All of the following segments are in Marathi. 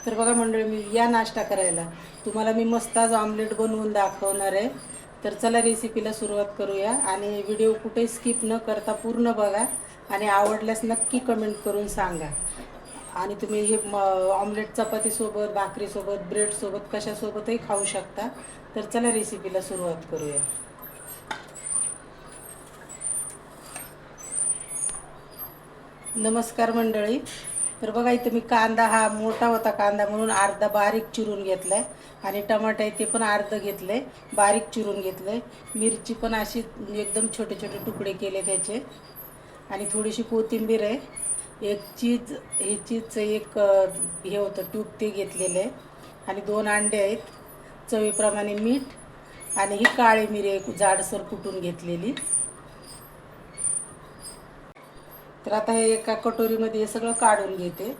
तर बघा मंडळी, मी या नाश्ता करायला तुम्हाला मी मस्त आज ऑमलेट बनवून दाखवणार आहे. तर चला रेसिपीला सुरुवात करूया आणि व्हिडिओ कुठे स्किप न करता पूर्ण बघा आणि आवडल्यास नक्की कमेंट करून सांगा. आणि तुम्ही हे ऑमलेट चपातीसोबत, भाकरीसोबत, ब्रेडसोबत कशासोबतही खाऊ शकता. तर चला रेसिपीला सुरुवात करूया. नमस्कार मंडळी. तर बघा इथं मी कांदा, हा मोठा होता कांदा म्हणून अर्धा बारीक चिरून घेतला आहे. आणि टमाटे ते पण अर्ध घेतले, बारीक चिरून घेतले. मिरची पण अशी एकदम छोटे छोटे तुकडे केले त्याचे. आणि थोडीशी कोथिंबीर आहे. एक चीज, हे चीजचं एक हे होतं ट्यूब ते घेतलेलं आहे. आणि 2 अंडे आहेत. चवीप्रमाणे मीठ आणि ही काळी मिरी एक जाडसर कुटून घेतलेली. तर आता हे एका कटोरीमध्ये हे सगळं काढून घेते.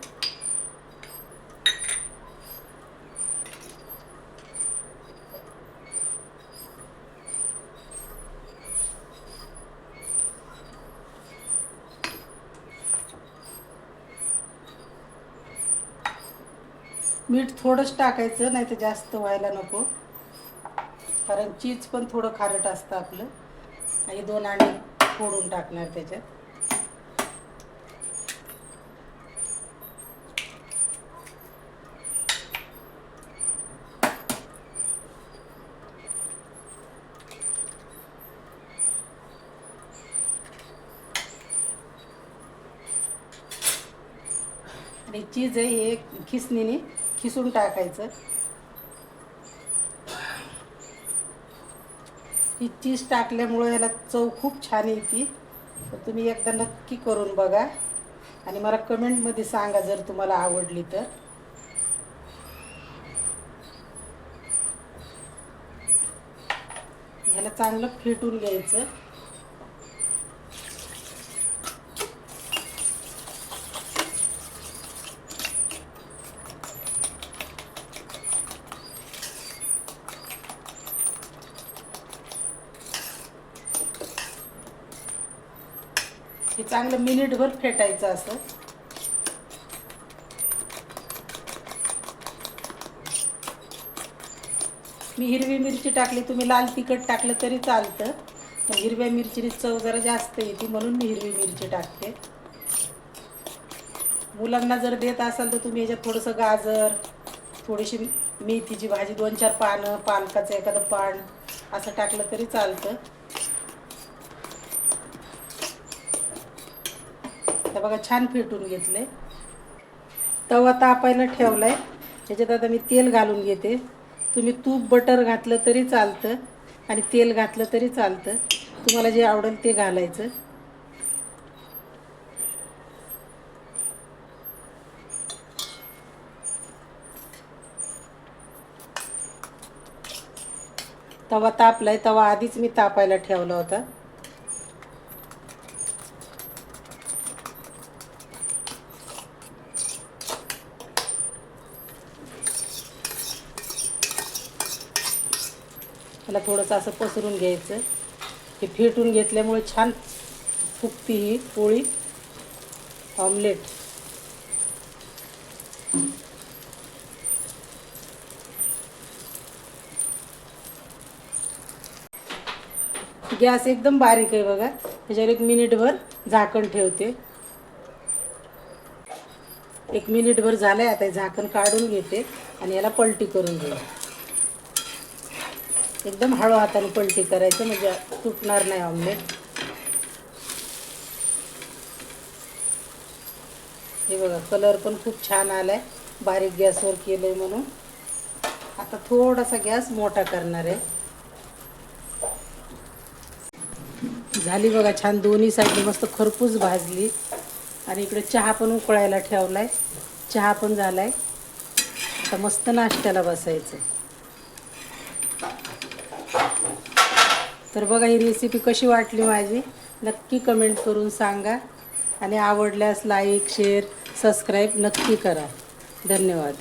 मीठ थोडंच टाकायचं, नाही तर जास्त व्हायला नको, कारण चीज पण थोडं खारट असतं आपलं. आणि 2 अंडे फोडून टाकणार त्याच्यात. आणि चीज आहे हे खिसणीने खिसून टाकायचं. ही चीज टाकल्यामुळे याला चव खूप छान येते. तर तुम्ही एकदा नक्की करून बघा आणि मला कमेंटमध्ये सांगा जर तुम्हाला आवडली तर. ह्याला चांगलं फेटून घ्यायचं. हे चांगलं मिनिटभर फेटायचं असं. मी हिरवी मिरची टाकली, तुम्ही लाल तिखट टाकलं तरी चालतं, पण हिरव्या मिरचीने चव जरा जास्त येते म्हणून मी हिरवी मिरची टाकते. मुलांना जर देत असाल तर तुम्ही याच्यात थोडंसं गाजर, थोडीशी मेथीची भाजी, 2-4 पानं, पालकाचं एखादं पान असं टाकलं तरी चालतं. आता बघा छान फेटून घेतले. तवा तापायला ठेवलाय. त्याच्यात आता मी तेल घालून घेते. तुम्ही तूप, बटर घातलं तरी चालतं आणि तेल घातलं तरी चालतं, तुम्हाला जे आवडेल ते घालायचं. तवा तापलाय. तवा आधीच मी तापायला ठेवला होता. त्याला थोडंसं असं पसरून घ्यायचं. हे फेटून घेतल्यामुळे छान फुगती ही पोळी ऑमलेट. गॅस एकदम बारीक आहे बघा. त्याच्यावर 1 मिनिटभर झाकण ठेवते. 1 मिनिटभर झालंय. आता झाकण काढून घेते आणि याला पलटी करून घेऊ. एकदम हळू हाताने पलटी करायचं म्हणजे तुटणार नाही ऑमलेट. हे बघा कलर पण खूप छान आलाय, बारीक गॅसवर केलंय म्हणून. आता थोडासा गॅस मोठा करणार आहे. झाली बघा छान, दोन्ही साईडने मस्त खरपूस भाजली. आणि इकडे चहा पण उकळायला ठेवलाय. चहा पण झालाय. आता मस्त नाश्त्याला बसायचं. तर बघा ही रेसिपी कशी वाटली माझी नक्की कमेंट करून सांगा. आणि आवडल्यास लाईक, शेअर, सबस्क्राईब नक्की करा. धन्यवाद.